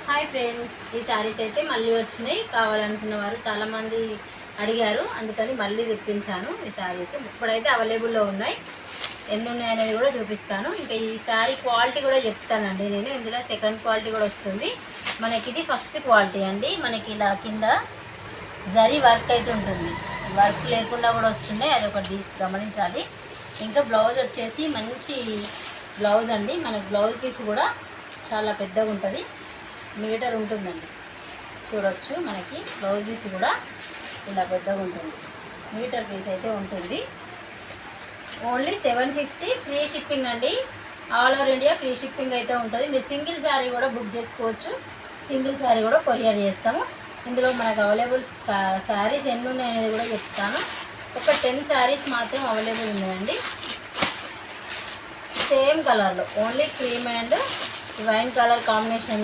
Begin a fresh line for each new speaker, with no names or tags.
Hi friends, ఈ శారీస్ అయితే మళ్ళీ వచ్చినాయి. కావాలనుకున్న వారు చాలామంది అడిగారు, అందుకని మళ్ళీ తెప్పించాను. ఈ శారీస్ ఇప్పుడైతే అవైలబుల్లో ఉన్నాయి. ఎన్ని ఉన్నాయనేది కూడా చూపిస్తాను. ఇంకా ఈ శారీ క్వాలిటీ కూడా చెప్తానండి నేను. ఇందులో సెకండ్ క్వాలిటీ కూడా వస్తుంది. మనకి ఇది ఫస్ట్ క్వాలిటీ అండి. మనకి ఇలా కింద జరీ వర్క్ అయితే ఉంటుంది, వర్క్ లేకుండా కూడా వస్తున్నాయి, అదొకటి గమనించాలి. ఇంకా బ్లౌజ్ వచ్చేసి మంచి బ్లౌజ్ అండి. మనకి బ్లౌజ్ పీస్ కూడా చాలా పెద్దగా ఉంటుంది, మీటర్ ఉంటుందండి. చూడొచ్చు, మనకి బ్లౌజ్ పీస్ కూడా ఇలా పెద్దగా ఉంటుంది, మీటర్ పీస్ అయితే ఉంటుంది. ఓన్లీ 750 ఫ్రీ షిప్పింగ్ అండి. All over India free shipping అయితే ఉంటుంది. మీరు సింగిల్ శారీ కూడా బుక్ చేసుకోవచ్చు, సింగిల్ శారీ కూడా కొరియర్ చేస్తాము. ఇందులో మనకు అవైలబుల్ శారీస్ ఎన్ని ఉన్నాయనేది కూడా చెప్తాను. ఒక 10 శారీస్ మాత్రం అవైలబుల్ ఉన్నాయండి. సేమ్ కలర్లో, only cream and wine colour combination